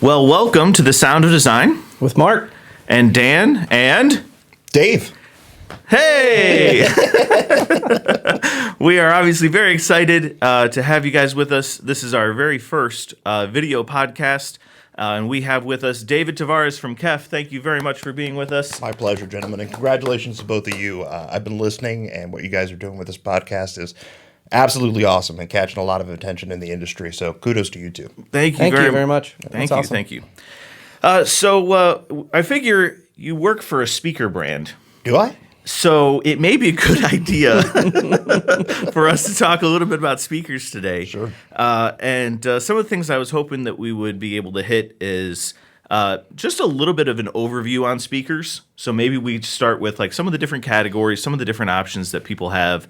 Well, welcome to The Sound of Design with Mark and Dan and Dave. Hey! We are obviously very excited to have you guys with us. This is our very first video podcast, and we have with us David Tavares from KEF. Thank you very much for being with us. My pleasure, gentlemen, and congratulations to both of you. I've been listening, and what you guys are doing with this podcast is absolutely awesome and catching a lot of attention in the industry. So kudos to you two. Thank you very much. Thank you. So I figure you work for a speaker brand. Do I? So it may be a good idea for us to talk a little bit about speakers today. Sure. And some of the things I was hoping that we would be able to hit is just a little bit of an overview on speakers. So maybe we start with like some of the different categories, some of the different options that people have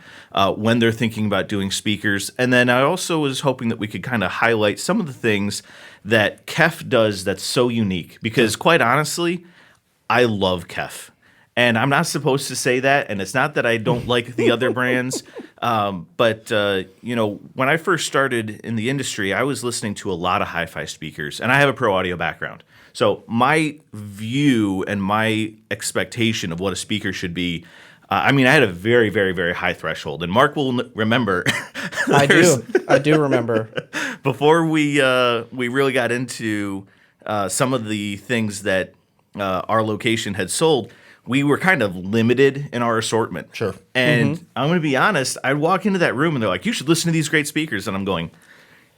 when they're thinking about doing speakers. And then I also was hoping that we could kind of highlight some of the things that KEF does that's so unique. Because quite honestly, I love KEF. And I'm not supposed to say that, and it's not that I don't like the other brands, but when I first started in the industry, I was listening to a lot of hi-fi speakers, and I have a pro audio background. So my view and my expectation of what a speaker should be, I had a very, very, very high threshold, and Mark will remember. I do remember. Before we really got into some of the things that our location had sold, we were kind of limited in our assortment. Sure. And I'm going to be honest, I'd walk into that room and they're like, you should listen to these great speakers. And I'm going,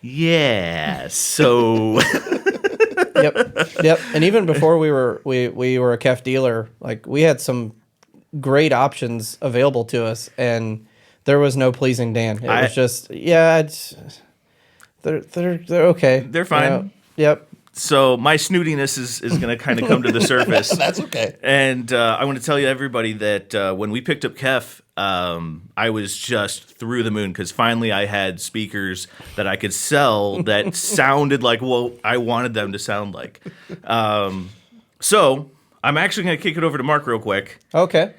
yeah, so. Yep. And even before we were a KEF dealer, like we had some great options available to us and there was no pleasing Dan. It was just, they're okay. They're fine. Yep. So my snootiness is going to kind of come to the surface. That's okay. And I want to tell you, everybody, that when we picked up KEF, I was just through the moon because finally I had speakers that I could sell that sounded like what I wanted them to sound like. So I'm actually going to kick it over to Mark real quick. Okay.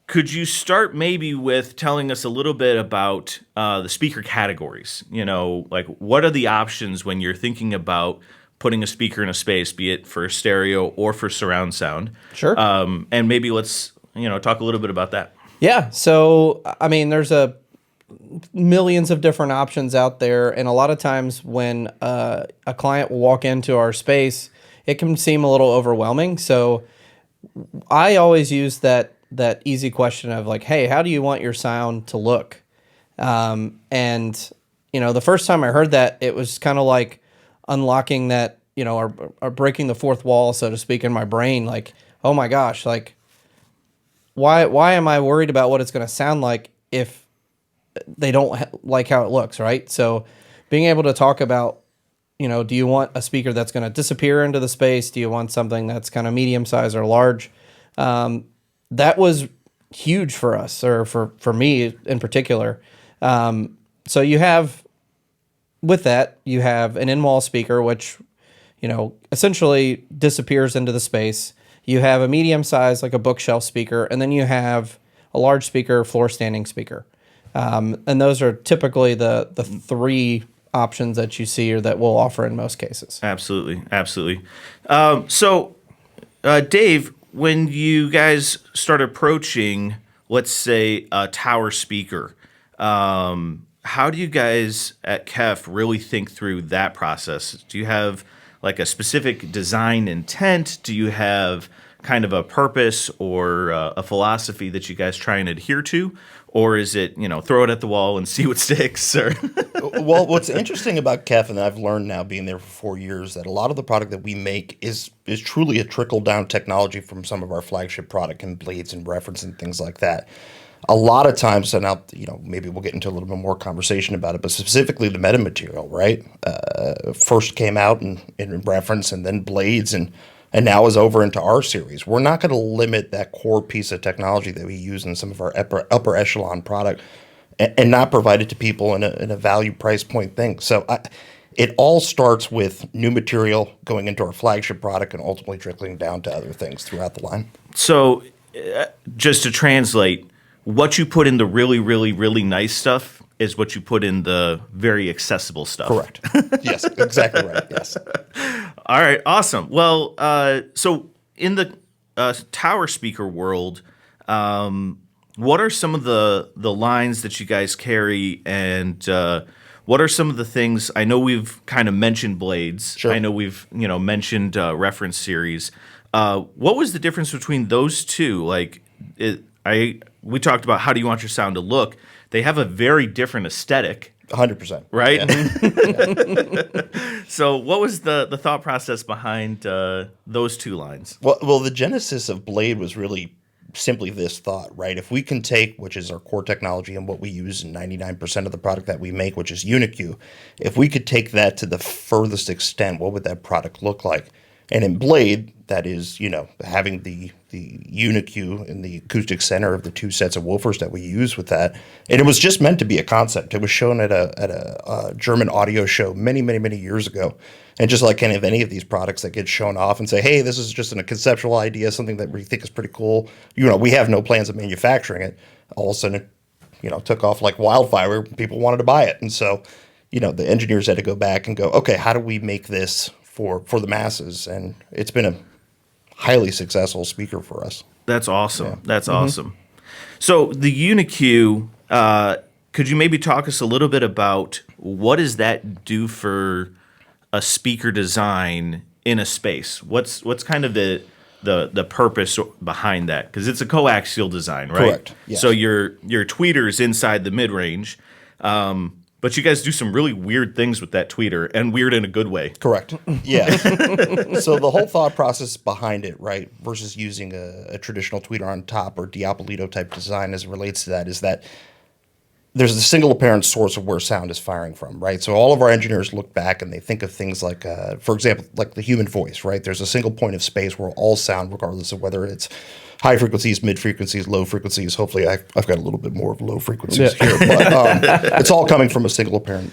Could you start maybe with telling us a little bit about the speaker categories? Like what are the options when you're thinking about putting a speaker in a space, be it for stereo or for surround sound. Sure. And maybe let's, talk a little bit about that. Yeah. So, there's millions of different options out there. And a lot of times when a client will walk into our space, it can seem a little overwhelming. So I always use that easy question of like, hey, how do you want your sound to look? The first time I heard that, it was kind of like unlocking that, or breaking the fourth wall, so to speak, in my brain. Like, oh my gosh, like, why am I worried about what it's going to sound like if they don't like how it looks, right? So being able to talk about, do you want a speaker that's going to disappear into the space? Do you want something that's kind of medium size or large? That was huge for us, or for me in particular. So with that, you have an in-wall speaker, which, essentially disappears into the space. You have a medium size, like a bookshelf speaker, and then you have a large speaker, floor standing speaker. And those are typically the three options that you see or that we'll offer in most cases. Absolutely. So, Dave, when you guys start approaching, let's say, a tower speaker, how do you guys at KEF really think through that process? Do you have like a specific design intent? Do you have kind of a purpose or a philosophy that you guys try and adhere to? Or is it, throw it at the wall and see what sticks? Or Well, what's interesting about KEF, and I've learned now being there for 4 years, that a lot of the product that we make is truly a trickle-down technology from some of our flagship product and blades and reference and things like that. A lot of times, and now, maybe we'll get into a little bit more conversation about it, but specifically the metamaterial, right? First came out in reference and then blades and now is over into our series. We're not going to limit that core piece of technology that we use in some of our upper echelon product and not provide it to people in a value price point thing. So it all starts with new material going into our flagship product and ultimately trickling down to other things throughout the line. So just to translate, what you put in the really, really, really nice stuff is what you put in the very accessible stuff. Correct. Yes, exactly right. Yes. All right, awesome. Well, so in the tower speaker world, what are some of the lines that you guys carry, and what are some of the things? I know we've kind of mentioned blades. Sure. I know we've mentioned reference series. What was the difference between those two? Like, we talked about how do you want your sound to look. They have a very different aesthetic. 100%. Right. So, what was the thought process behind those two lines? Well, the genesis of Blade was really simply this thought, right? If we can take, which is our core technology and what we use in 99% of the product that we make, which is Uni-Q, if we could take that to the furthest extent, what would that product look like? And in Blade, that is, having the Uni-Q in the acoustic center of the two sets of woofers that we use with that. And it was just meant to be a concept. It was shown at a German audio show many, many, many years ago. And just like any of these products that get shown off and say, hey, this is just a conceptual idea, something that we think is pretty cool. We have no plans of manufacturing it. All of a sudden, it took off like wildfire. People wanted to buy it. And so, the engineers had to go back and go, okay, how do we make this for the masses? And it's been a highly successful speaker for us. That's awesome. Yeah. That's awesome. So the Uni-Q, could you maybe talk us a little bit about what does that do for a speaker design in a space? What's kind of the purpose behind that? Because it's a coaxial design, right? Correct. Yes. So your tweeter's inside the mid range. But you guys do some really weird things with that tweeter, and weird in a good way. Correct. Yeah. So the whole thought process behind it, right, versus using a traditional tweeter on top or Diapolito type design as it relates to that, is that there's a single apparent source of where sound is firing from, right? So all of our engineers look back and they think of things like, for example, like the human voice, right? There's a single point of space where all sound, regardless of whether it's high frequencies, mid frequencies, low frequencies. Hopefully, I've got a little bit more of low frequencies here, but it's all coming from a single apparent,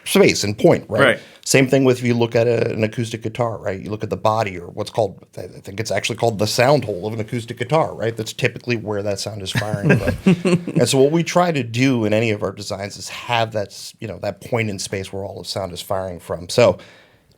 space and point, right? Same thing with if you look at an acoustic guitar, right? You look at the body, or what's called, I think it's actually called the sound hole of an acoustic guitar, right? That's typically where that sound is firing from. And so what we try to do in any of our designs is have that, that point in space where all the sound is firing from. So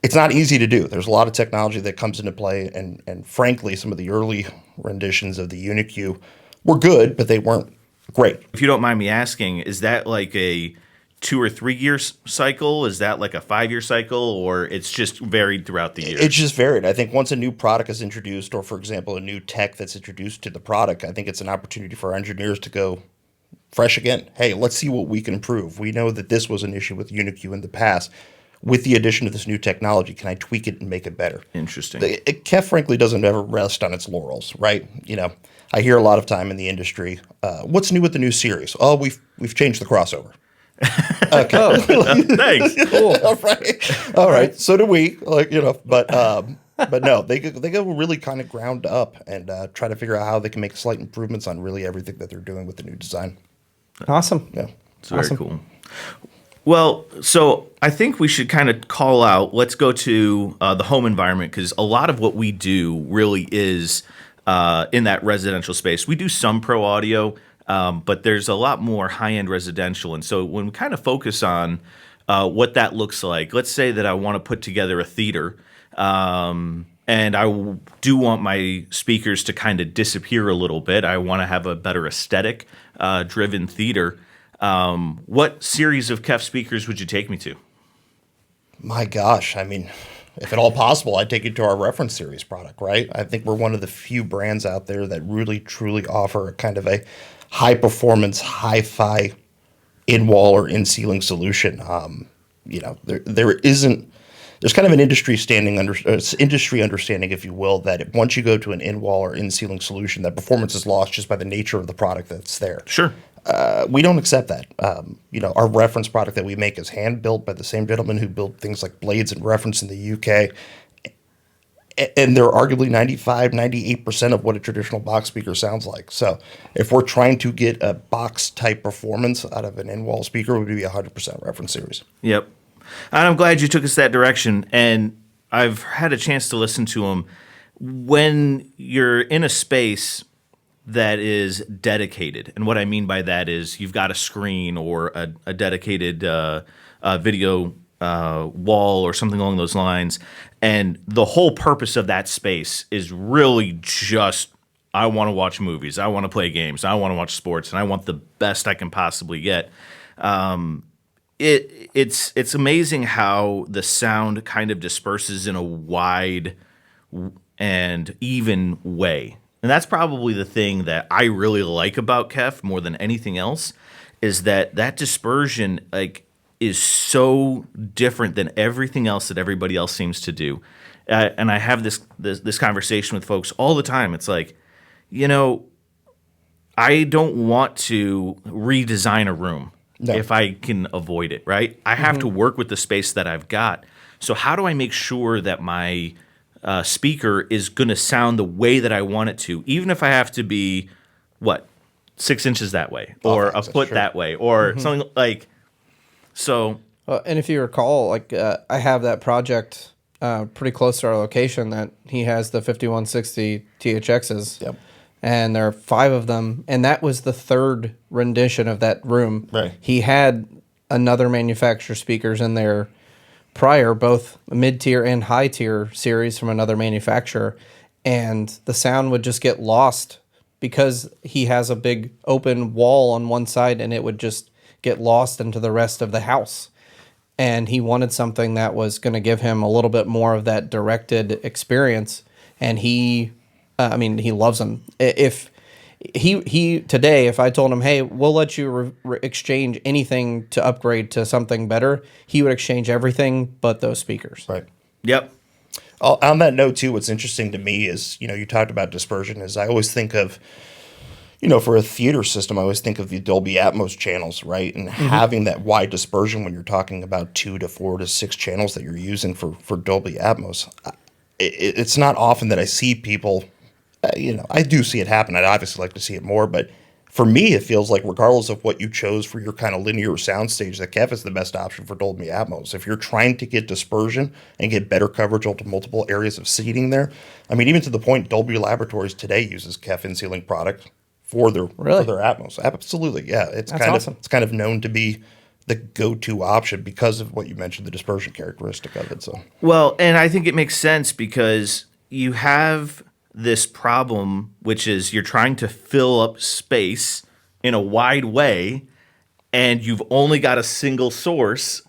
it's not easy to do. There's a lot of technology that comes into play, and frankly, some of the early renditions of the Uni-Q were good, but they weren't great. If you don't mind me asking, is that like a 2 or 3 year cycle? Is that like a 5-year cycle, or it's just varied throughout the year? It's just varied. I think once a new product is introduced, or for example, a new tech that's introduced to the product, I think it's an opportunity for our engineers to go fresh again. Hey, let's see what we can improve. We know that this was an issue with Uni-Q in the past. With the addition of this new technology, can I tweak it and make it better? Interesting. KEF, frankly, doesn't ever rest on its laurels, right? I hear a lot of time in the industry, what's new with the new series? Oh, we've changed the crossover. Okay. Thanks. Cool. All right. So do we. But no, they go really kind of ground up and try to figure out how they can make slight improvements on really everything that they're doing with the new design. Awesome. Yeah. It's very cool. Well, so I think we should kind of call out, let's go to the home environment, because a lot of what we do really is in that residential space. We do some pro audio, but there's a lot more high-end residential. And so when we kind of focus on what that looks like, let's say that I want to put together a theater, and I do want my speakers to kind of disappear a little bit. I want to have a better aesthetic driven theater. What series of KEF speakers would you take me to? My gosh, I mean, if at all possible, I'd take you to our reference series product, right? I think we're one of the few brands out there that really, truly offer a kind of a high-performance, hi-fi in-wall or in-ceiling solution. There's kind of an industry understanding, if you will, that once you go to an in-wall or in-ceiling solution, that performance is lost just by the nature of the product that's there. Sure. We don't accept that. Our reference product that we make is hand-built by the same gentleman who built things like blades and reference in the UK. And they're arguably 95, 98% of what a traditional box speaker sounds like. So if we're trying to get a box-type performance out of an in-wall speaker, it would be 100% reference series. Yep. And I'm glad you took us that direction. And I've had a chance to listen to them. When you're in a space that is dedicated, and what I mean by that is you've got a screen or a dedicated video wall or something along those lines. And the whole purpose of that space is really just, I want to watch movies, I want to play games, I want to watch sports, and I want the best I can possibly get. It's amazing how the sound kind of disperses in a wide and even way. And that's probably the thing that I really like about KEF more than anything else, is that dispersion is so different than everything else that everybody else seems to do. And I have this conversation with folks all the time. It's like, I don't want to redesign a room if I can avoid it, right? I have to work with the space that I've got. So how do I make sure that my speaker is going to sound the way that I want it to, even if I have to be, 6 inches that way, or a foot that way, or something like so. And if you recall, I have that project pretty close to our location that he has the 5160 THXs. Yep. And there are 5 of them, and that was the 3rd rendition of that room. Right. He had another manufacturer speakers in there prior, both mid-tier and high-tier series from another manufacturer, and the sound would just get lost because he has a big open wall on one side, and it would just get lost into the rest of the house. And he wanted something that was going to give him a little bit more of that directed experience, and he loves them. If he today, if I told him, hey, we'll let you exchange anything to upgrade to something better, he would exchange everything but those speakers. Right. Yep. On that note, too, what's interesting to me is, you talked about dispersion, is I always think of, for a theater system, I always think of the Dolby Atmos channels, right? And having that wide dispersion when you're talking about 2 to 4 to 6 channels that you're using for Dolby Atmos. It's not often that I see people, I do see it happen. I'd obviously like to see it more, but for me, it feels like regardless of what you chose for your kind of linear soundstage, that KEF is the best option for Dolby Atmos. If you're trying to get dispersion and get better coverage onto multiple areas of seating there, even to the point Dolby Laboratories today uses KEF in-ceiling product for their Atmos. Absolutely, yeah. It's awesome. It's kind of known to be the go-to option because of what you mentioned, the dispersion characteristic of it. So well, and I think it makes sense because you have this problem, which is you're trying to fill up space in a wide way, and you've only got a single source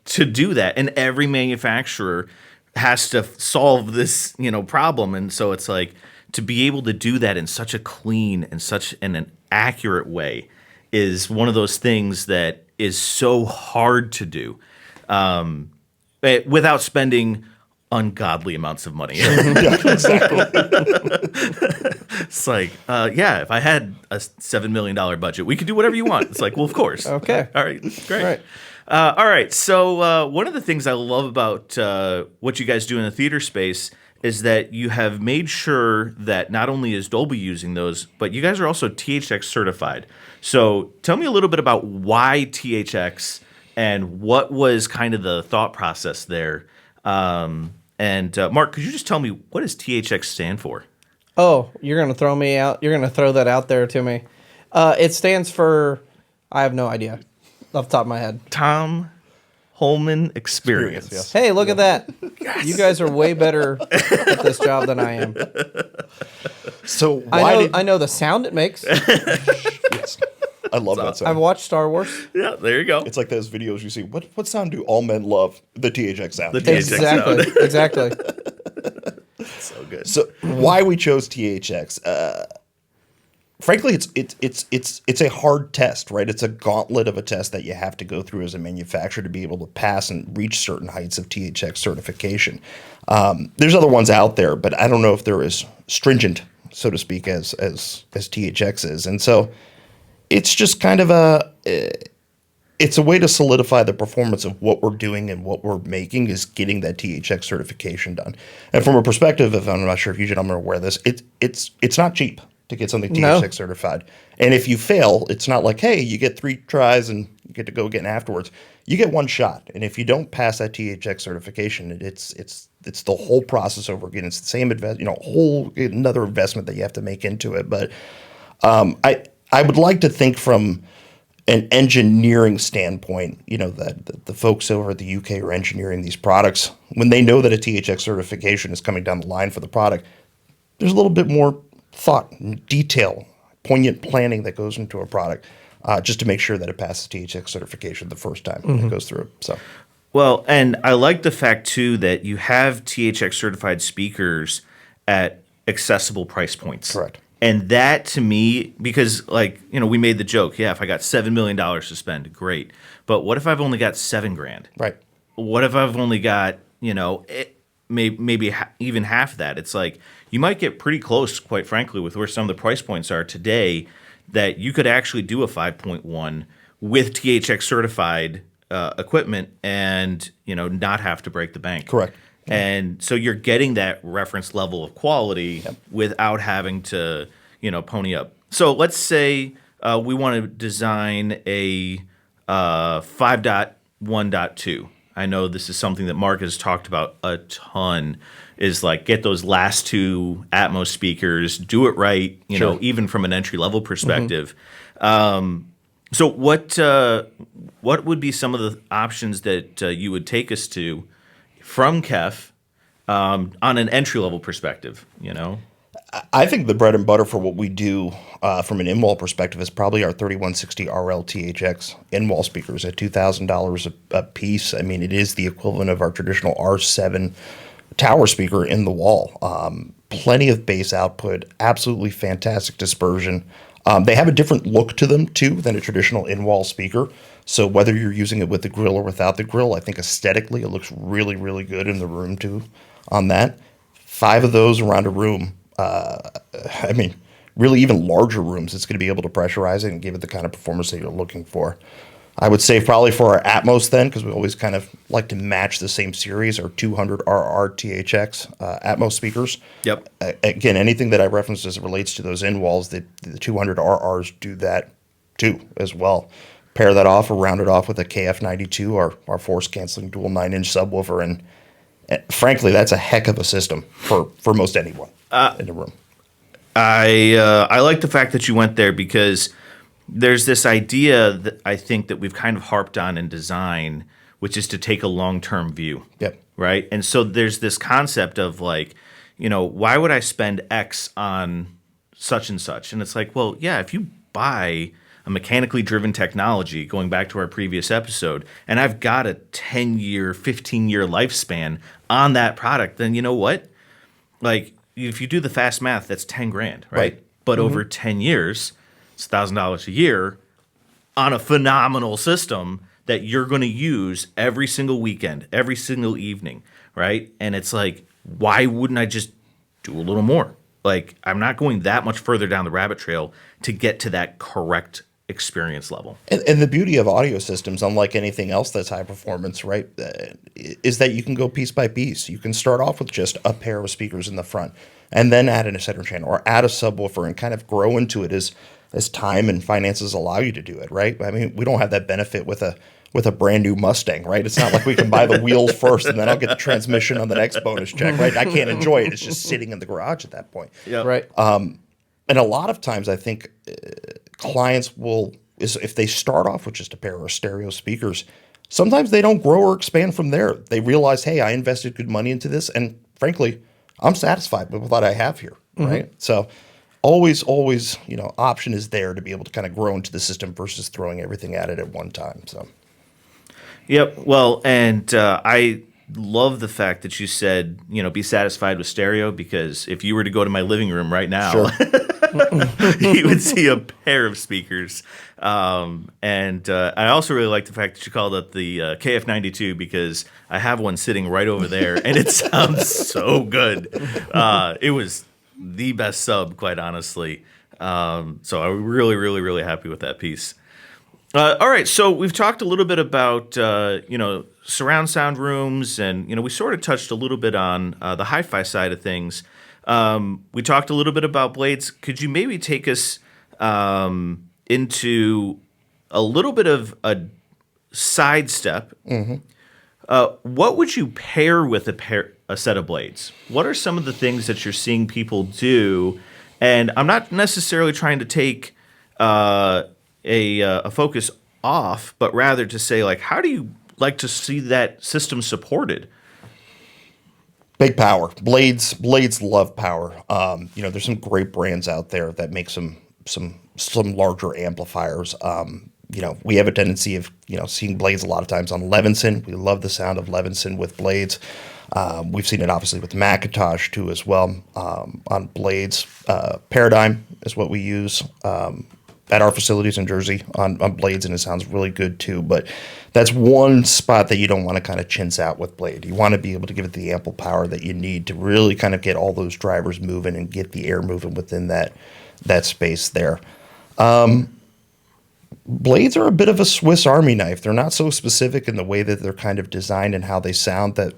to do that. And every manufacturer has to solve this, problem. And so it's like to be able to do that in such a clean and such an accurate way is one of those things that is so hard to do without spending ungodly amounts of money. yeah, exactly. It's like, if I had a $7 million budget, we could do whatever you want. It's like, well, of course. Okay. All right. Great. Right. All right. So one of the things I love about what you guys do in the theater space is that you have made sure that not only is Dolby using those, but you guys are also THX certified. So tell me a little bit about why THX and what was kind of the thought process there. And Mark, could you just tell me, what does THX stand for? Oh, you're going to throw me out? You're going to throw that out there to me? It stands for, I have no idea off the top of my head. Tom Holman Experience. Yes. Hey, look at that. Yes. You guys are way better at this job than I am. So I know the sound it makes. Yes. I love that sound. I've watched Star Wars. Yeah, there you go. It's like those videos you see. What sound do all men love? The THX sound. The THX sound. Exactly. So good. So why we chose THX? Frankly, it's a hard test, right? It's a gauntlet of a test that you have to go through as a manufacturer to be able to pass and reach certain heights of THX certification. There's other ones out there, but I don't know if they're as stringent, so to speak, as THX is. And so it's just kind of it's a way to solidify the performance of what we're doing and what we're making is getting that THX certification done. And from a perspective of, I'm not sure if you gentlemen are aware of this, it's not cheap to get something THX certified. And if you fail, it's not like, hey, you get 3 tries and you get to go again afterwards. You get one shot. And if you don't pass that THX certification, it's the whole process over again. It's the same another investment that you have to make into it. But I would like to think from an engineering standpoint, you know, that the folks over at the UK are engineering these products, when they know that a THX certification is coming down the line for the product, there's a little bit more thought and detail, poignant planning that goes into a product, just to make sure that it passes THX certification the first time it goes through. So, Well, and I like the fact too that you have THX certified speakers at accessible price points. correct. And that to me, because like, you know, we made the joke, yeah, if I got $7 million to spend, great. But what if I've only got $7,000? Right. What if I've only got, you know, maybe even half of that? It's like you might get pretty close, quite frankly, with where some of the price points are today, that you could actually do a 5.1 with THX certified equipment and, you know, not have to break the bank. Correct. And so you're getting that reference level of quality without having to, you know, pony up. So let's say we want to design a 5.1.2. I know this is something that Mark has talked about a ton, is like get those last two Atmos speakers, do it right, you know, even from an entry level perspective. So what would be some of the options that you would take us to from KEF on an entry level perspective, you know? I think the bread and butter for what we do from an in-wall perspective is probably our 3160 RL THX in-wall speakers at $2,000 a piece. I mean, it is the equivalent of our traditional R7 tower speaker in the wall. Plenty of bass output, absolutely fantastic dispersion. They have a different look to them, too, than a traditional in-wall speaker. So whether you're using it with the grill or without the grill, I think aesthetically it looks really, really good in the room, too, on that. 5 of those around a room. I mean, really even larger rooms, it's going to be able to pressurize it and give it the kind of performance that you're looking for. I would say probably for our Atmos then, because we always kind of like to match the same series, our 200RR THX Atmos speakers. Yep. Again, anything that I referenced as it relates to those in-walls, the 200RRs do that too as well. Pair that off or round it off with a KF92, our force-canceling dual 9-inch subwoofer, and frankly, that's a heck of a system for most anyone in the room. I like the fact that you went there because there's this idea that I think that we've kind of harped on in design, which is to take a long-term view. Yep. Right? And so there's this concept of like, you know, why would I spend X on such and such? And it's like, well, yeah, if you buy a mechanically driven technology, going back to our previous episode, and I've got a 10-year, 15-year lifespan on that product, then you know what? Like, if you do the fast math, that's $10,000, right? But over 10 years, it's $1,000 a year on a phenomenal system that you're going to use every single weekend, every single evening, right? And it's like, why wouldn't I just do a little more? Like, I'm not going that much further down the rabbit trail to get to that correct experience level. And the beauty of audio systems, unlike anything else that's high performance, right, is that you can go piece by piece. You can start off with just a pair of speakers in the front and then add in a center channel or add a subwoofer and kind of grow into it as time and finances allow you to do it, right? I mean, we don't have that benefit with a brand new Mustang, right? It's not like we can buy the wheels first and then I'll get the transmission on the next bonus check, right? I can't enjoy it. It's just sitting in the garage at that point. Yeah. Right. And a lot of times I think clients if they start off with just a pair of stereo speakers, sometimes they don't grow or expand from there. They realize, hey, I invested good money into this, and frankly, I'm satisfied with what I have here, right? So always, you know, option is there to be able to kind of grow into the system versus throwing everything at it at one time. So, yep. Well, and I love the fact that you said, you know, be satisfied with stereo, because if you were to go to my living room right now, you would see a pair of speakers. And I also really like the fact that you called it the KF92, because I have one sitting right over there and it sounds so good. It was the best sub, quite honestly. So I'm really, really, really happy with that piece. All right, so we've talked a little bit about, you know, surround sound rooms, and, you know, we sort of touched a little bit on the hi-fi side of things. We talked a little bit about blades. Could you maybe take us into a little bit of a sidestep? What would you pair with a set of blades? What are some of the things that you're seeing people do? And I'm not necessarily trying to take a focus off, but rather to say, like, how do you like to see that system supported? Big power. Blades love power. There's some great brands out there that make some larger amplifiers. We have a tendency of, seeing blades a lot of times on Levinson. We love the sound of Levinson with blades. We've seen it obviously with Macintosh too as well, on blades. Paradigm is what we use at our facilities in Jersey on blades, and it sounds really good too. But that's one spot that you don't want to kind of chintz out with blade. You want to be able to give it the ample power that you need to really kind of get all those drivers moving and get the air moving within that space there. Blades are a bit of a Swiss Army knife. They're not so specific in the way that they're kind of designed and how they sound that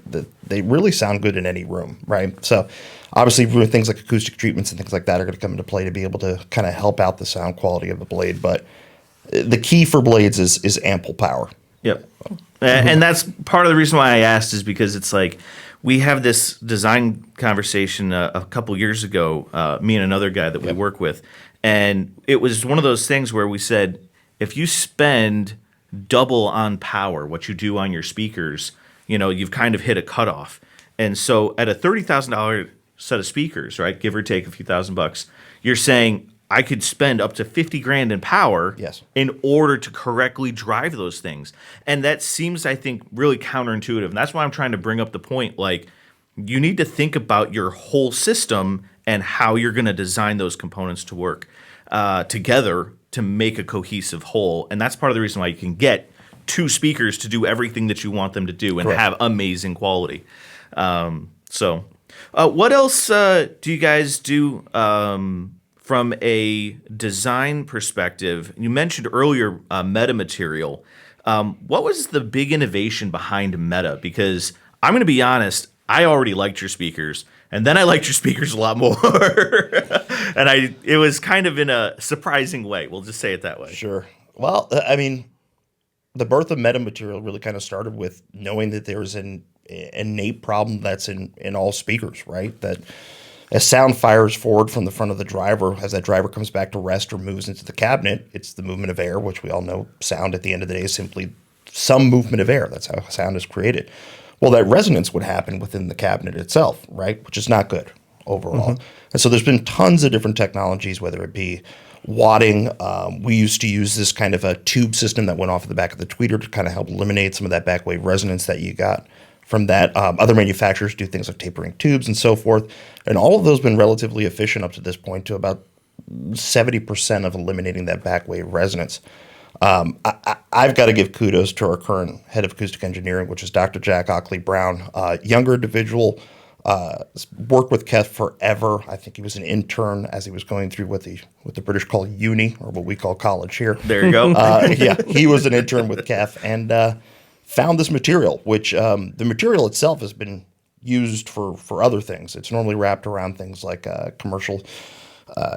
they really sound good in any room, right? So obviously things like acoustic treatments and things like that are going to come into play to be able to kind of help out the sound quality of the blade. But the key for blades is ample power. Yep. And that's part of the reason why I asked, is because it's like we have this design conversation a couple years ago, me and another guy that we work with. And it was one of those things where we said, if you spend double on power, what you do on your speakers, you've kind of hit a cutoff. And so at a $30,000 set of speakers, right, give or take a few $1,000, you're saying I could spend up to $50,000 in power in order to correctly drive those things. And that seems, I think, really counterintuitive. And that's why I'm trying to bring up the point, like, you need to think about your whole system and how you're going to design those components to work together to make a cohesive whole. And that's part of the reason why you can get two speakers to do everything that you want them to do and have amazing quality. What else do you guys do from a design perspective? You mentioned earlier metamaterial. What was the big innovation behind Meta? Because I'm going to be honest, I already liked your speakers, and then I liked your speakers a lot more. And it was kind of in a surprising way. We'll just say it that way. Sure. Well, I mean, the birth of metamaterial really kind of started with knowing that there's an innate problem that's in all speakers, right? That as sound fires forward from the front of the driver, as that driver comes back to rest or moves into the cabinet, it's the movement of air, which we all know sound at the end of the day is simply some movement of air. That's how sound is created. Well, that resonance would happen within the cabinet itself, right? Which is not good overall. Mm-hmm. And so there's been tons of different technologies, whether it be wadding. We used to use this kind of a tube system that went off of the back of the tweeter to kind of help eliminate some of that back wave resonance that you got from that. Other manufacturers do things like tapering tubes and so forth. And all of those have been relatively efficient up to this point, to about 70% of eliminating that back wave resonance. I've got to give kudos to our current head of acoustic engineering, which is Dr. Jack Ockley-Brown, younger individual, worked with KEF forever. I think he was an intern as he was going through what the British call uni, or what we call college here. There you go. Yeah, he was an intern with KEF and found this material, which the material itself has been used for other things. It's normally wrapped around things like commercial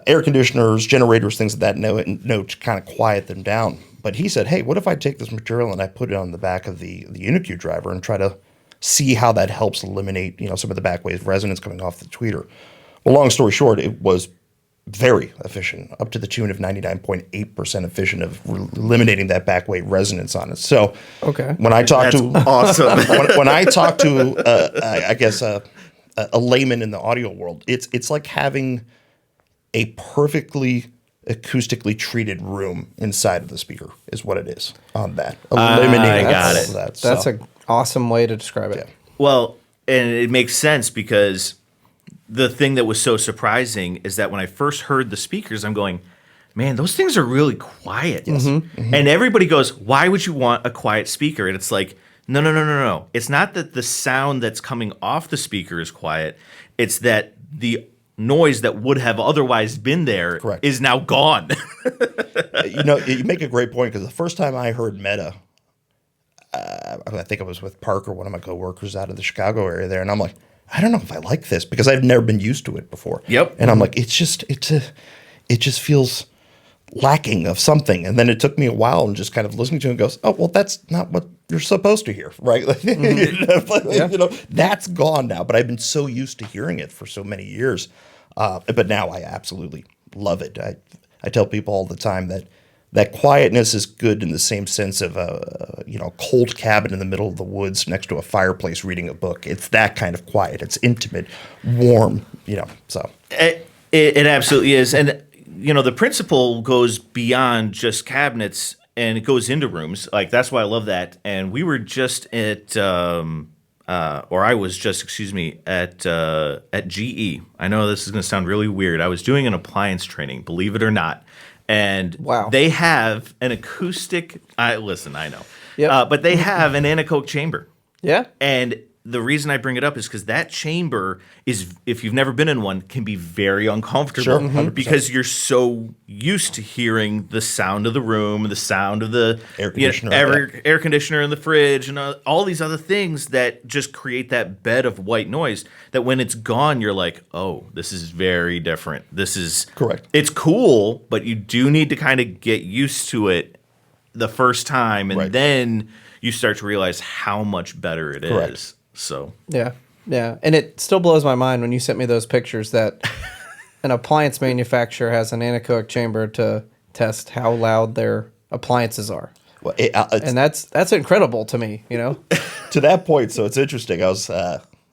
air conditioners, generators, things of that note to kind of quiet them down. But he said, hey, what if I take this material and I put it on the back of the Uni-Q driver and try to see how that helps eliminate, some of the back wave resonance coming off the tweeter. Well, long story short, it was very efficient, up to the tune of 99.8% efficient of eliminating that back wave resonance on it. So when I talk awesome. when I talk to, I guess, a layman in the audio world, it's like having a perfectly acoustically treated room inside of the speaker is what it is on that. Eliminating all of that. That's an awesome way to describe it. Yeah. Well, and it makes sense, because the thing that was so surprising is that when I first heard the speakers, I'm going, man, those things are really quiet. Yes. Mm-hmm. And everybody goes, why would you want a quiet speaker? And it's like, no. It's not that the sound that's coming off the speaker is quiet. It's that the noise that would have otherwise been there is now gone. You make a great point, because the first time I heard Meta, I think I was with Parker, one of my coworkers out of the Chicago area there, and I'm like, I don't know if I like this, because I've never been used to it before. Yep. And I'm like, it just feels lacking of something. And then it took me a while and just kind of listening to it and goes, oh, well, that's not what you're supposed to hear, right? That's gone now. But I've been so used to hearing it for so many years. But now I absolutely love it. I tell people all the time that that quietness is good in the same sense of a cold cabin in the middle of the woods next to a fireplace reading a book. It's that kind of quiet. It's intimate, warm, so. It absolutely is. And, the principle goes beyond just cabinets and it goes into rooms. Like, that's why I love that. And we were just at, I was just, at GE. I know this is going to sound really weird. I was doing an appliance training, believe it or not. And Wow. they have an acoustic, I know. Yep. But they have an anechoic chamber. Yeah. And the reason I bring it up is because that chamber is, if you've never been in one, can be very uncomfortable. Sure, 100%. Because you're so used to hearing the sound of the room, the sound of the Air conditioner, air conditioner in the fridge, and all these other things that just create that bed of white noise. That when it's gone, you're like, oh, this is very different. This is Correct. It's cool, but you do need to kind of get used to it the first time, and Right. then you start to realize how much better it Correct. is. So Yeah. Yeah. And it still blows my mind when you sent me those pictures that an appliance manufacturer has an anechoic chamber to test how loud their appliances are. Well, And that's incredible to me, to that point, so it's interesting. I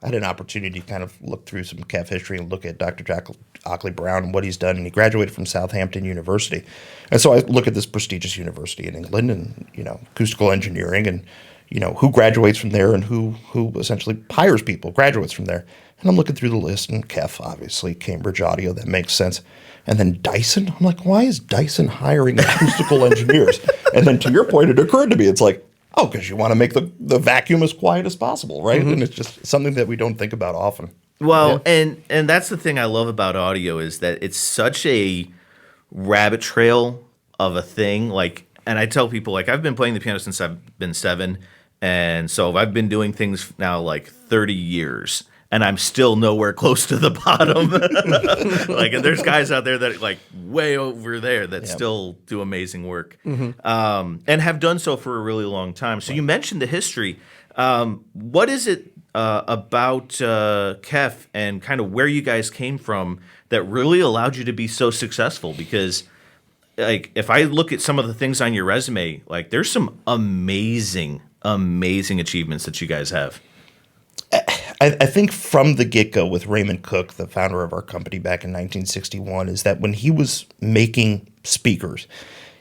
had an opportunity to kind of look through some KEF history and look at Dr. Jack Ockley Brown and what he's done. And he graduated from Southampton University. And so I look at this prestigious university in England and, acoustical engineering and, who graduates from there and who essentially hires people, graduates from there. And I'm looking through the list and KEF, obviously, Cambridge Audio, that makes sense. And then Dyson, I'm like, why is Dyson hiring acoustical engineers? And then to your point, it occurred to me, it's like, oh, because you want to make the vacuum as quiet as possible, right? And it's just something that we don't think about often. Well, and that's the thing I love about audio is that it's such a rabbit trail of a thing. Like, and I tell people, like, I've been playing the piano since I've been 7, and so I've been doing things now like 30 years, and I'm still nowhere close to the bottom. Like, and there's guys out there that like way over there that still do amazing work, and have done so for a really long time. So you mentioned the history. What is it about KEF and kind of where you guys came from that really allowed you to be so successful? Because like, if I look at some of the things on your resume, like, there's some amazing achievements that you guys have. I think from the get-go with Raymond Cook, the founder of our company back in 1961, is that when he was making speakers,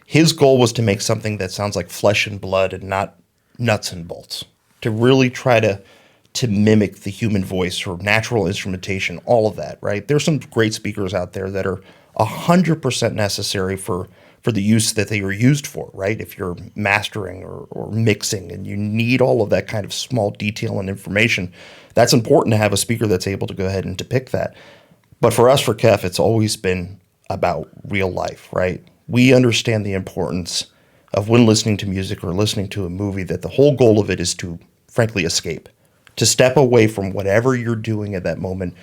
his goal was to make something that sounds like flesh and blood and not nuts and bolts, to really try to mimic the human voice or natural instrumentation, all of that, right? There's some great speakers out there that are 100% necessary for the use that they are used for, right? If you're mastering or mixing and you need all of that kind of small detail and information, that's important to have a speaker that's able to go ahead and depict that. But for us, for KEF, it's always been about real life, right? We understand the importance of when listening to music or listening to a movie, that the whole goal of it is to, frankly, escape, to step away from whatever you're doing at that moment,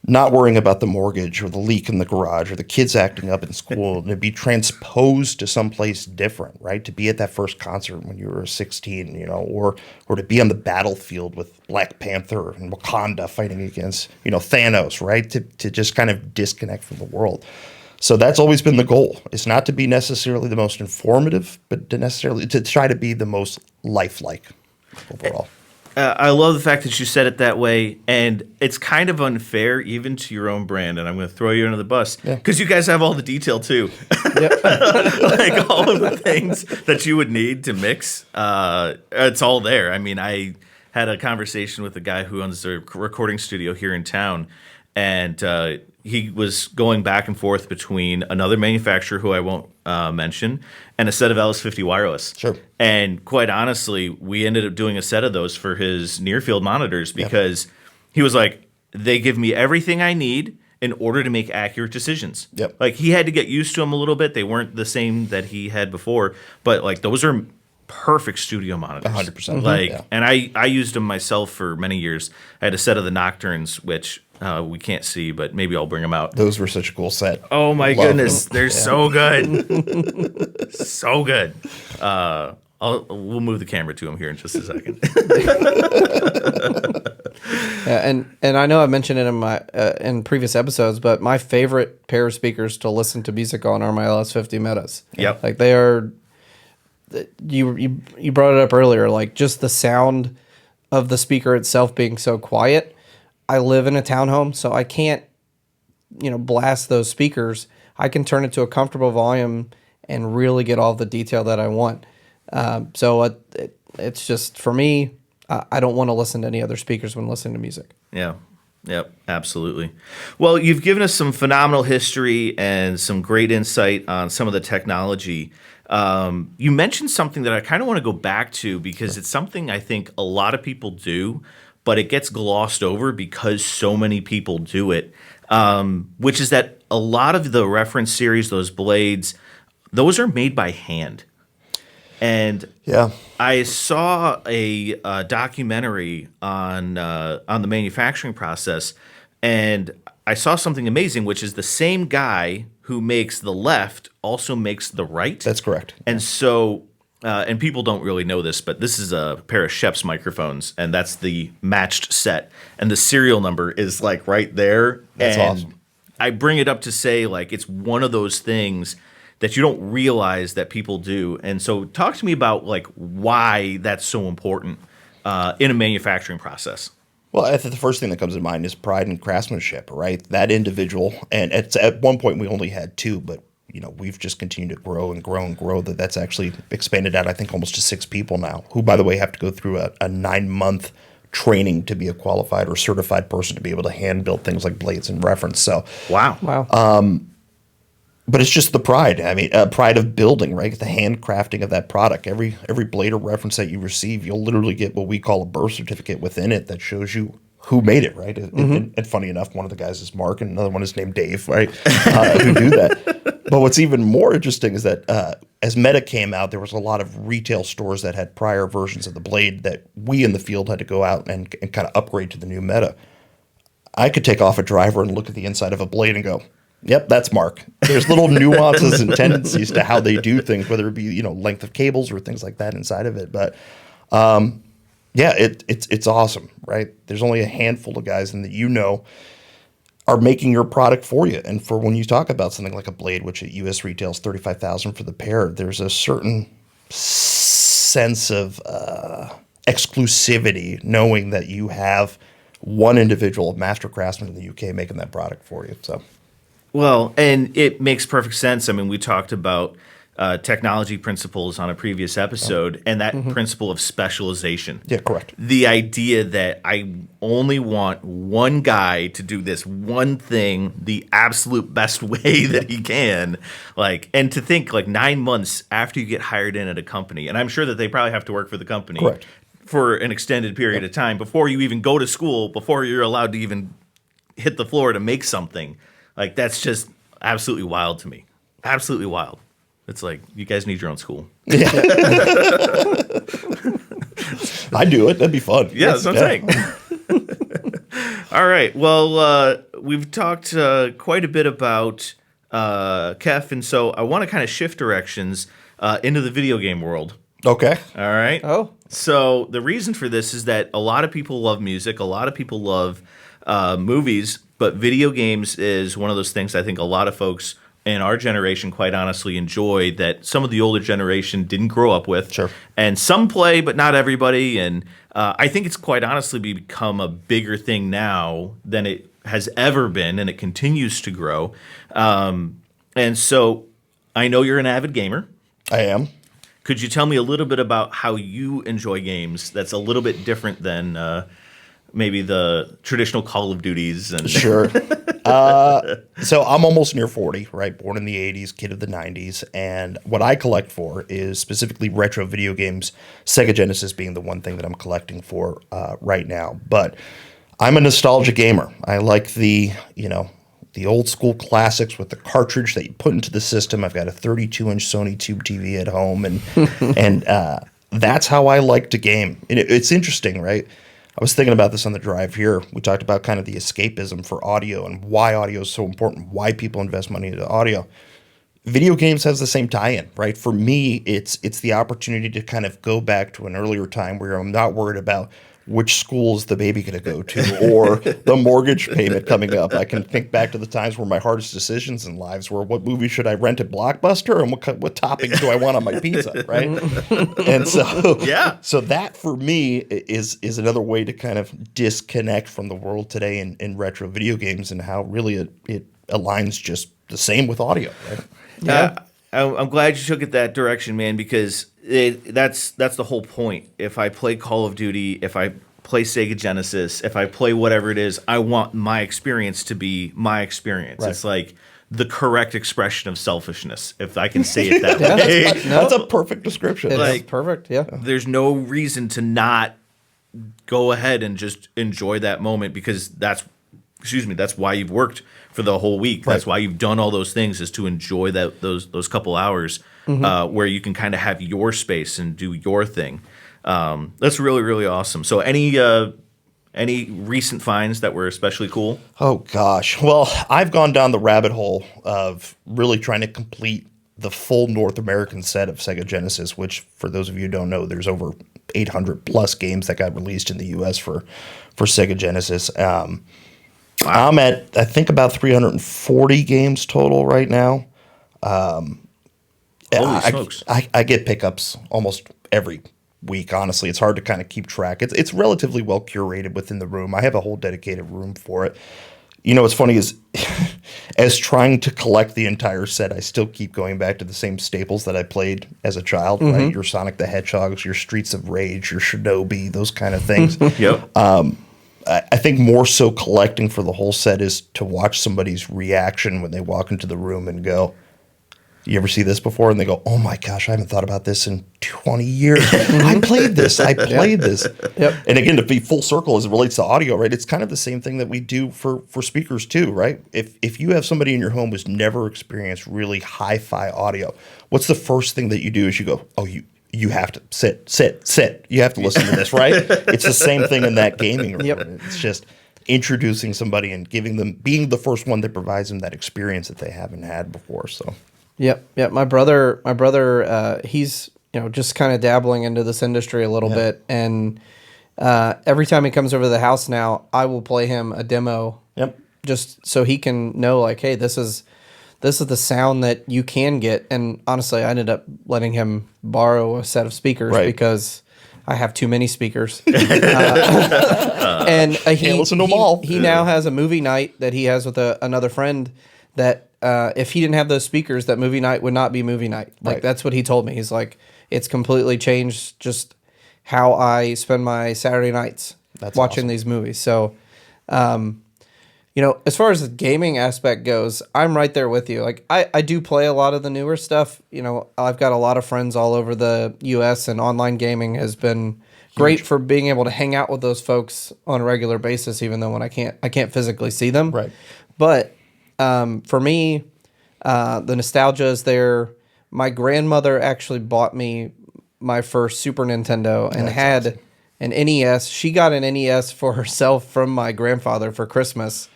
not worrying about the mortgage or the leak in the garage or the kids acting up in school, and to be transposed to someplace different, right? To be at that first concert when you were 16, or to be on the battlefield with Black Panther and Wakanda fighting against, Thanos, right? To just kind of disconnect from the world. So that's always been the goal. It's not to be necessarily the most informative, but to try to be the most lifelike overall. I love the fact that you said it that way, and it's kind of unfair even to your own brand, and I'm going to throw you under the bus, because you guys have all the detail too. Like, all of the things that you would need to mix, it's all there. I mean, I had a conversation with a guy who owns a recording studio here in town, and he was going back and forth between another manufacturer who I won't mention and a set of LS50 wireless. Sure. And quite honestly, we ended up doing a set of those for his near-field monitors because he was like, they give me everything I need in order to make accurate decisions. Yep. Like, he had to get used to them a little bit. They weren't the same that he had before, but like, those are perfect studio monitors. 100%. Like, Yeah. and I used them myself for many years. I had a set of the Nocturnes, which we can't see, but maybe I'll bring them out. Those were such a cool set. Oh my Love goodness, them. they're so good, so good. We'll move the camera to him here in just a second. Yeah, and I know I mentioned it in my in previous episodes, but my favorite pair of speakers to listen to music on are my LS50 Metas. Yep. Like they are. You brought it up earlier, like just the sound of the speaker itself being so quiet. I live in a townhome, so I can't, blast those speakers. I can turn it to a comfortable volume and really get all the detail that I want. It's just, for me, I don't want to listen to any other speakers when listening to music. Yeah. Yep, absolutely. Well, you've given us some phenomenal history and some great insight on some of the technology. You mentioned something that I kind of want to go back to because it's something I think a lot of people do, but it gets glossed over because so many people do it, which is that a lot of the reference series, those blades, those are made by hand. And Yeah. I saw a documentary on the manufacturing process, and I saw something amazing, which is the same guy who makes the left also makes the right. That's correct. And so, and people don't really know this, but this is a pair of Shep's microphones, and that's the matched set, and the serial number is like right there. That's and awesome. I bring it up to say, like, it's one of those things that you don't realize that people do. And so talk to me about like why that's so important in a manufacturing process. Well, I think the first thing that comes to mind is pride and craftsmanship, right? That individual, and at one point we only had two, but we've just continued to grow and grow and grow. That's actually expanded out, I think, almost to 6 people now, who, by the way, have to go through a 9-month training to be a qualified or certified person to be able to hand build things like blades and reference. So, Wow. but it's just the pride. I mean, pride of building, right? The handcrafting of that product. Every blade or reference that you receive, you'll literally get what we call a birth certificate within it that shows you who made it, right? And funny enough, one of the guys is Mark, and another one is named Dave, right? Who do that. But what's even more interesting is that as Meta came out, there was a lot of retail stores that had prior versions of the blade that we in the field had to go out and kind of upgrade to the new Meta. I could take off a driver and look at the inside of a blade and go, yep, that's Mark. There's little nuances and tendencies to how they do things, whether it be length of cables or things like that inside of it. But yeah, it's awesome, right? There's only a handful of guys in that are making your product for you. And for when you talk about something like a blade, which at US retails $35,000 for the pair, there's a certain sense of exclusivity, knowing that you have one individual master craftsman in the UK making that product for you. So. Well, and it makes perfect sense. I mean, we talked about technology principles on a previous episode, and that principle of specialization. Yeah, correct. The idea that I only want one guy to do this one thing the absolute best way that he can, and to think 9 months after you get hired in at a company, and I'm sure that they probably have to work for the company Correct. for an extended period of time before you even go to school, before you're allowed to even hit the floor to make something. That's just absolutely wild to me. Absolutely wild. It's like, you guys need your own school. Yeah. I do it. That'd be fun. Yeah, that's what I'm saying. All right. Well, we've talked quite a bit about KEF, and so I want to kind of shift directions into the video game world. Okay. All right. Oh. So the reason for this is that a lot of people love music. A lot of people love movies, but video games is one of those things I think a lot of folks in our generation, quite honestly, enjoy that some of the older generation didn't grow up with. Sure. And some play, but not everybody. And I think it's quite honestly become a bigger thing now than it has ever been, and it continues to grow. And so I know you're an avid gamer. I am. Could you tell me a little bit about how you enjoy games that's a little bit different than maybe the traditional Call of Duties? And Sure. So I'm almost near 40, right? Born in the 80s, kid of the 90s. And what I collect for is specifically retro video games, Sega Genesis being the one thing that I'm collecting for right now. But I'm a nostalgia gamer. I like the old school classics with the cartridge that you put into the system. I've got a 32-inch Sony Tube TV at home, and that's how I like to game. And it's interesting, right? I was thinking about this on the drive here. We talked about kind of the escapism for audio and why audio is so important, why people invest money into audio. Video games has the same tie-in, right? For me, it's the opportunity to kind of go back to an earlier time where I'm not worried about which school is the baby going to go to, or the mortgage payment coming up. I can think back to the times where my hardest decisions in lives were, what movie should I rent at Blockbuster, and what toppings do I want on my pizza, right? And so, so that for me is another way to kind of disconnect from the world today in retro video games, and how really it aligns just the same with audio, right? Yeah. I'm glad you took it that direction, man, because that's the whole point. If I play Call of Duty, if I play Sega Genesis, if I play whatever it is, I want my experience to be my experience. Right. It's like the correct expression of selfishness, if I can say it that way. That's a perfect description. It's perfect, yeah. There's no reason to not go ahead and just enjoy that moment, because that's why you've worked for the whole week. That's why you've done all those things, is to enjoy those couple hours where you can kind of have your space and do your thing. That's really, really awesome. So any recent finds that were especially cool? Oh gosh. Well, I've gone down the rabbit hole of really trying to complete the full North American set of Sega Genesis, which, for those of you who don't know, there's over 800 plus games that got released in the US for Sega Genesis. Wow. I'm at, I think, about 340 games total right now. Holy smokes. I get pickups almost every week, honestly. It's hard to kind of keep track. It's relatively well curated within the room. I have a whole dedicated room for it. You know, what's funny is, as trying to collect the entire set, I still keep going back to the same staples that I played as a child, right? Your Sonic the Hedgehogs, your Streets of Rage, your Shinobi, those kind of things. Yep. I think more so collecting for the whole set is to watch somebody's reaction when they walk into the room and go, "You ever see this before?" And they go, "Oh my gosh, I haven't thought about this in 20 years. I played this. Yep. And again, to be full circle as it relates to audio, right? It's kind of the same thing that we do for speakers too, right? If you have somebody in your home who's never experienced really hi-fi audio, what's the first thing that you do? Is you go, "Oh, you have to sit. You have to listen to this," right? It's the same thing in that gaming room. Yep. It's just introducing somebody and being the first one that provides them that experience that they haven't had before. So, Yep. My brother, he's just kind of dabbling into this industry a little bit, and every time he comes over to the house now, I will play him a demo. Yep. Just so he can know, like, hey, this is the sound that you can get. And honestly, I ended up letting him borrow a set of speakers because I have too many speakers. And he can't listen to them all. He now has a movie night that he has with another friend that if he didn't have those speakers, that movie night would not be movie night. Like, that's what he told me. He's like, it's completely changed just how I spend my Saturday nights watching these movies. So, as far as the gaming aspect goes, I'm right there with you. Like, I do play a lot of the newer stuff. I've got a lot of friends all over the U.S., and online gaming has been great for being able to hang out with those folks on a regular basis, even though when I can't physically see them. Right. But for me, the nostalgia is there. My grandmother actually bought me my first Super Nintendo and had an NES. She got an NES for herself from my grandfather for Christmas.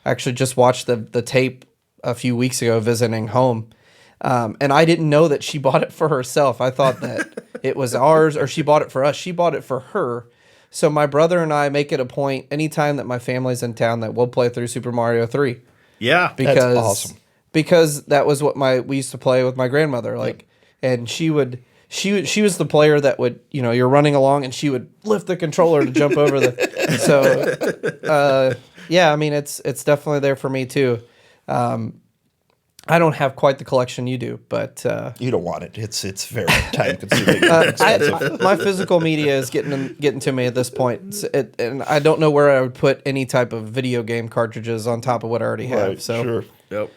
I actually just watched the tape a few weeks ago visiting home. And I didn't know that she bought it for herself. I thought that it was ours, or she bought it for us. She bought it for her. So my brother and I make it a point anytime that my family's in town that we'll play through Super Mario 3. Yeah, because, that's awesome. Because that was what we used to play with my grandmother. Like, and she was the player that would, you're running along and she would lift the controller to jump over the. So, yeah, I mean, it's definitely there for me too. I don't have quite the collection you do, but you don't want it. It's very time consuming. My physical media is getting to me at this point, and I don't know where I would put any type of video game cartridges on top of what I already have. Right, so sure. Yep.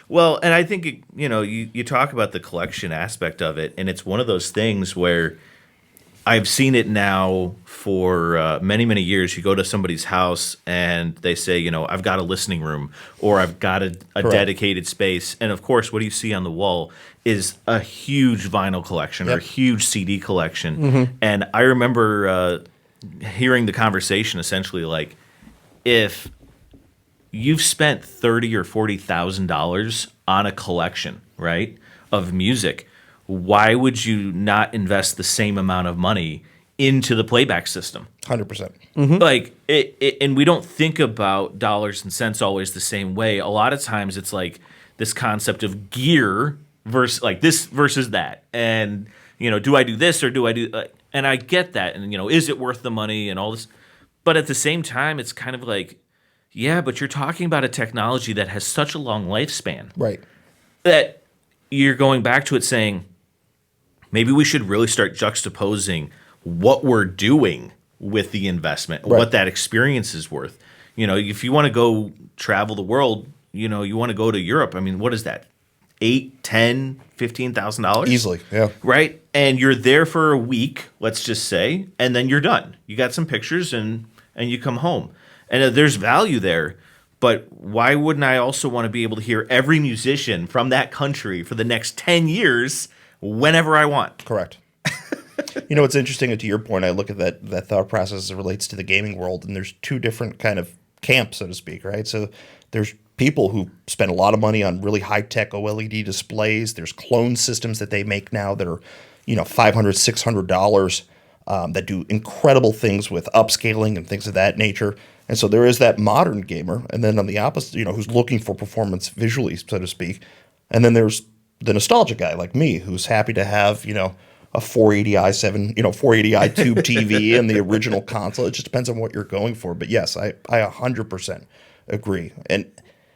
Well, and I think you talk about the collection aspect of it, and it's one of those things where I've seen it now for many, many years. You go to somebody's house and they say, I've got a listening room, or I've got a dedicated space. And of course, what do you see on the wall is a huge vinyl collection or a huge CD collection. Mm-hmm. And I remember hearing the conversation essentially like, if you've spent $30,000 or $40,000 on a collection, right, of music, why would you not invest the same amount of money into the playback system. 100%. Like and we don't think about dollars and cents always the same way. A lot of times it's like this concept of gear versus like this versus that, and do I do this or do I do? And I get that, and is it worth the money and all this? But at the same time, it's kind of like, yeah, but you're talking about a technology that has such a long lifespan, Right. that you're going back to it saying, maybe we should really start juxtaposing what we're doing with the investment, Right. what that experience is worth. If you want to go travel the world, you want to go to Europe. I mean, what is that? $8, $10, $15,000 Easily. Yeah. right? And you're there for a week, let's just say, and then you're done. You got some pictures and you come home, and there's value there. But why wouldn't I also want to be able to hear every musician from that country for the next 10 years whenever I want? Correct. It's interesting, and to your point, I look at that thought process as it relates to the gaming world, and there's two different kind of camps, so to speak, right? So there's people who spend a lot of money on really high-tech OLED displays. There's clone systems that they make now that are, $500, $600 that do incredible things with upscaling and things of that nature. And so there is that modern gamer, and then on the opposite, who's looking for performance visually, so to speak. And then there's the nostalgia guy like me, who's happy to have, a 480i7, 480i tube TV and the original console. It just depends on what you're going for. But yes, I 100% agree. And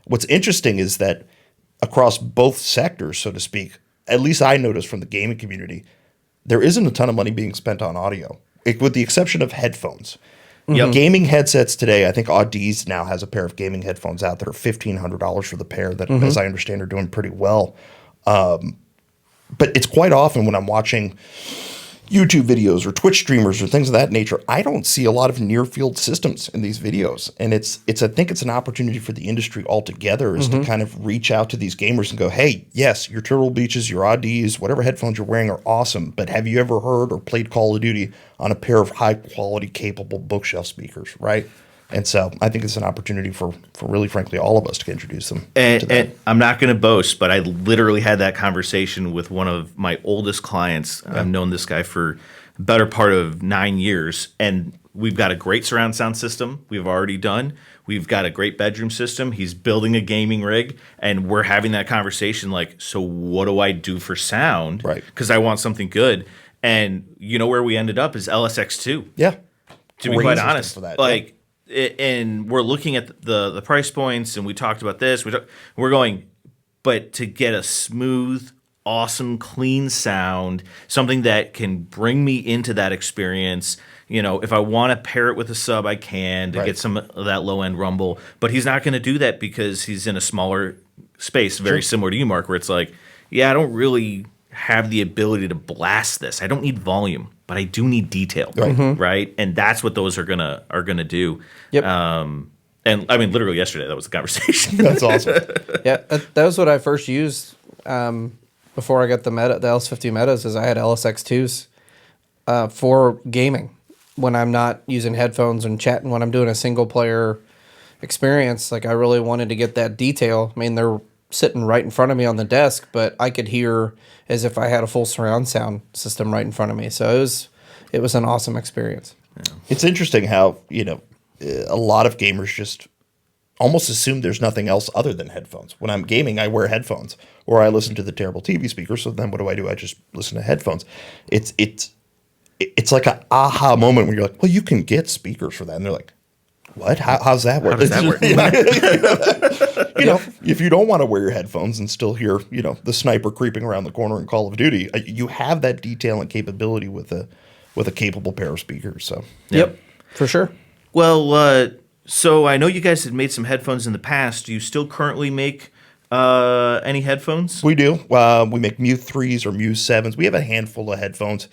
what's interesting is that across both sectors, so to speak, at least I noticed from the gaming community, there isn't a ton of money being spent on audio, with the exception of headphones. Yep. Gaming headsets today, I think Audi's now has a pair of gaming headphones out that are $1,500 for the pair that, as I understand, are doing pretty well. But it's quite often when I'm watching YouTube videos or Twitch streamers or things of that nature, I don't see a lot of near field systems in these videos. And I think it's an opportunity for the industry altogether is to kind of reach out to these gamers and go, hey, yes, your Turtle Beaches, your Audis, whatever headphones you're wearing are awesome. But have you ever heard or played Call of Duty on a pair of high quality, capable bookshelf speakers, right? And so I think it's an opportunity for really, frankly, all of us to introduce them to that. And I'm not going to boast, but I literally had that conversation with one of my oldest clients. I've known this guy for the better part of 9 years, and we've got a great surround sound system we've already done. We've got a great bedroom system. He's building a gaming rig, and we're having that conversation like, so what do I do for sound? Right. Because I want something good. And where we ended up is LSX2. Yeah. To be Great quite system honest, for that, like, and we're looking at the price points, and we talked about this. We're going, but to get a smooth, awesome, clean sound, something that can bring me into that experience. If I want to pair it with a sub, I can to Right. get some of that low end rumble. But he's not going to do that because he's in a smaller space, very similar to you, Mark, where it's like, yeah, I don't really have the ability to blast this. I don't need volume, but I do need detail, right? And that's what those are gonna do. Yep. And I mean, literally yesterday, that was the conversation. That's awesome. Yeah, that was what I first used before I got the LS50 Metas. Is I had LSX2s for gaming when I'm not using headphones and chatting. When I'm doing a single player experience, like I really wanted to get that detail. I mean, they're sitting right in front of me on the desk, but I could hear as if I had a full surround sound system right in front of me. So it was an awesome experience. It's interesting how, a lot of gamers just almost assume there's nothing else other than headphones. When I'm gaming, I wear headphones or I listen to the terrible TV speaker. So then what do? I just listen to headphones. It's like an aha moment when you're like, well, you can get speakers for that. And they're like, what? How's that work? How does that work? If you don't want to wear your headphones and still hear, the sniper creeping around the corner in Call of Duty, you have that detail and capability with a capable pair of speakers. So Yep, for sure. Well, so I know you guys had made some headphones in the past. Do you still currently make any headphones? we do. We make Mu 3s or Mu 7s. We have a handful of headphones.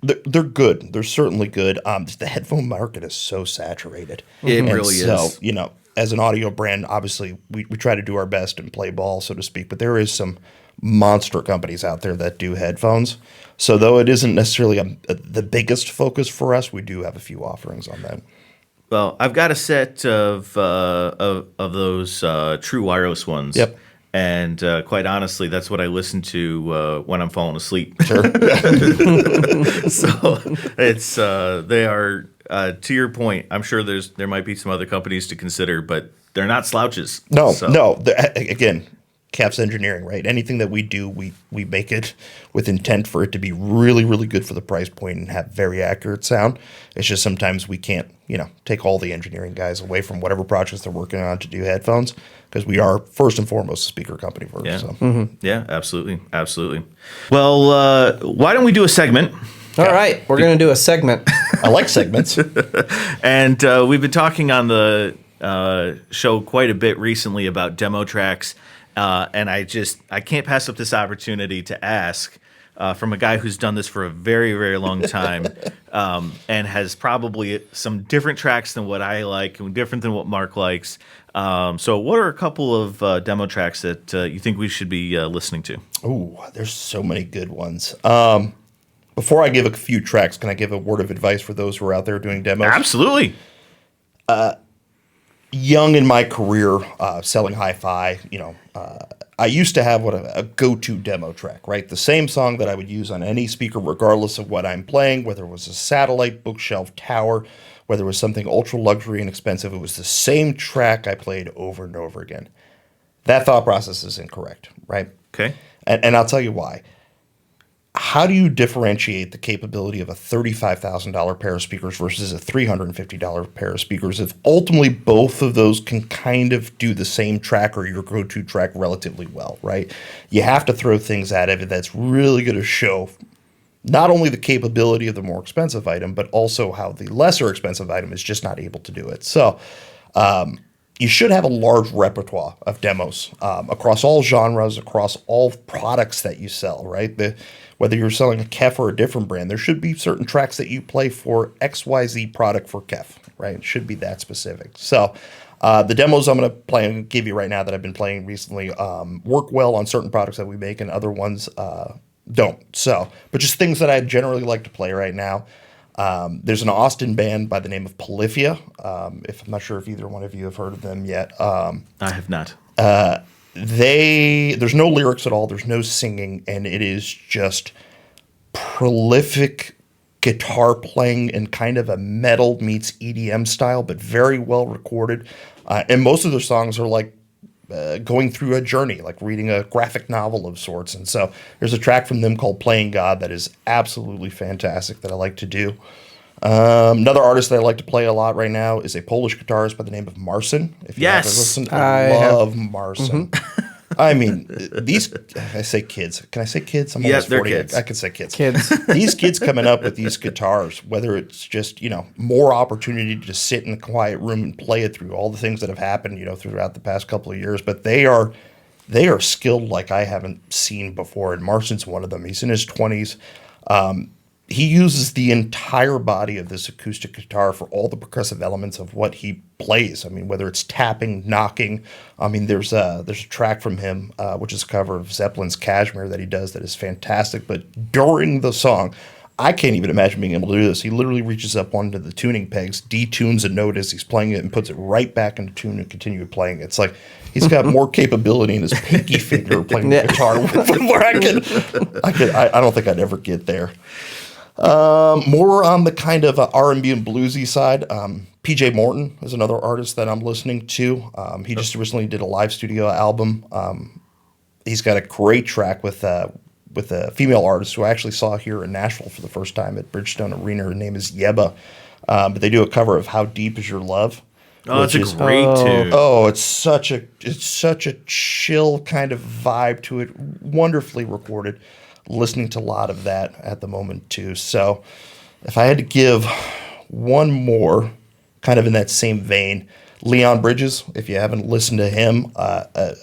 They're good. They're certainly good. The headphone market is so saturated. It really is. So, as an audio brand, obviously, we try to do our best and play ball, so to speak. But there is some monster companies out there that do headphones. So though it isn't necessarily the biggest focus for us, we do have a few offerings on that. Well, I've got a set of those true wireless ones. Yep. And quite honestly, that's what I listen to when I'm falling asleep. Sure. So it's they are to your point. I'm sure there might be some other companies to consider, but they're not slouches. No, So, no. Again, KEF's engineering, right? Anything that we do, we make it with intent for it to be really, really good for the price point and have very accurate sound. It's just sometimes we can't, take all the engineering guys away from whatever projects they're working on to do headphones, because we are first and foremost a speaker company first. Yeah, So. yeah, absolutely, absolutely. Well, why don't we do a segment? All right, we're going to do a segment. I like segments. And we've been talking on the show quite a bit recently about demo tracks, and I can't pass up this opportunity to ask from a guy who's done this for a very, very long time, and has probably some different tracks than what I like and different than what Mark likes. So what are a couple of demo tracks that you think we should be listening to? Ooh, there's so many good ones. Before I give a few tracks, can I give a word of advice for those who are out there doing demos? Absolutely. Young in my career, selling hi-fi, I used to have a go-to demo track, right? The same song that I would use on any speaker, regardless of what I'm playing, whether it was a satellite, bookshelf, tower, whether it was something ultra luxury and expensive, it was the same track I played over and over again. That thought process is incorrect, right? Okay. And I'll tell you why. How do you differentiate the capability of a $35,000 pair of speakers versus a $350 pair of speakers if ultimately both of those can kind of do the same track or your go-to track relatively well, right? You have to throw things at it that's really going to show not only the capability of the more expensive item, but also how the lesser expensive item is just not able to do it. So you should have a large repertoire of demos across all genres, across all products that you sell, right? Whether you're selling a KEF or a different brand, there should be certain tracks that you play for XYZ product for KEF, right? It should be that specific. So the demos I'm going to play and give you right now that I've been playing recently work well on certain products that we make and other ones don't. So, but just things that I generally like to play right now. There's an Austin band by the name of Polyphia. If I'm not sure if either one of you have heard of them yet. I have not. There's no lyrics at all. There's no singing, and it is just prolific guitar playing in kind of a metal meets EDM style, but very well recorded. And most of their songs are like going through a journey, like reading a graphic novel of sorts. And so there's a track from them called Playing God that is absolutely fantastic that I like to do. Another artist that I like to play a lot right now is a Polish guitarist by the name of Marcin. If you haven't listened, I love Marcin. I mean, I say kids. Can I say kids? I'm almost 40. Kids. I can say kids. Kids. These kids coming up with these guitars, whether it's just, more opportunity to just sit in a quiet room and play it through all the things that have happened, throughout the past couple of years. But they are skilled like I haven't seen before. And Marcin's one of them. He's in his 20s. He uses the entire body of this acoustic guitar for all the percussive elements of what he plays. I mean, whether it's tapping, knocking. I mean, there's a track from him, which is a cover of Zeppelin's Kashmir that he does that is fantastic. But during the song, I can't even imagine being able to do this. He literally reaches up onto the tuning pegs, detunes a note as he's playing it, and puts it right back into tune and continue playing it. It's like he's got more capability in his pinky finger playing the guitar where I don't think I'd ever get there. More on the kind of R&B and bluesy side. PJ Morton is another artist that I'm listening to. He just recently did a live studio album. He's got a great track with a female artist who I actually saw here in Nashville for the first time at Bridgestone Arena. Her name is Yeba. But they do a cover of How Deep Is Your Love? Oh, it's a great tune. Oh, it's such a chill kind of vibe to it. Wonderfully recorded. Listening to a lot of that at the moment too. So if I had to give one more kind of in that same vein, Leon Bridges, if you haven't listened to him,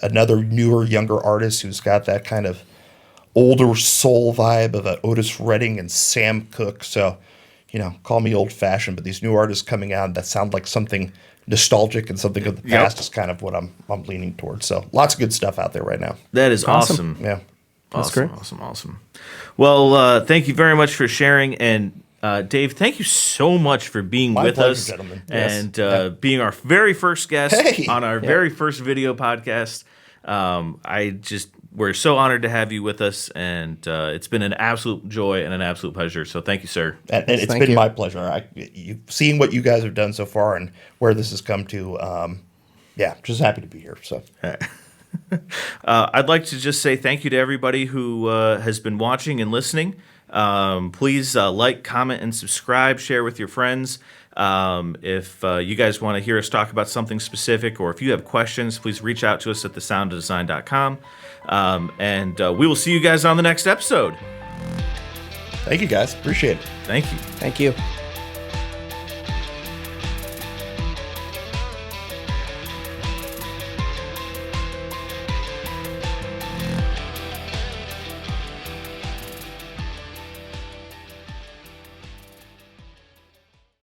another newer, younger artist who's got that kind of older soul vibe of Otis Redding and Sam Cooke. So, call me old fashioned, but these new artists coming out that sound like something nostalgic and something of the past is kind of what I'm leaning towards. So lots of good stuff out there right now. That is awesome. Yeah. That's Awesome, great. awesome. Well, thank you very much for sharing. And Dave, thank you so much for being My with pleasure, us gentlemen. and being our very first guest Hey, on our very first video podcast. We're so honored to have you with us, and it's been an absolute joy and an absolute pleasure. So thank you, sir. And it's Thank been you. my pleasure. Seeing what you guys have done so far and where this has come to, just happy to be here. So. I'd like to just say thank you to everybody who has been watching and listening. Please like, comment, and subscribe. Share with your friends. If you guys want to hear us talk about something specific, or if you have questions, please reach out to us at thesoundofdesign.com. And we will see you guys on the next episode. Thank you, guys. Appreciate it. Thank you. Thank you.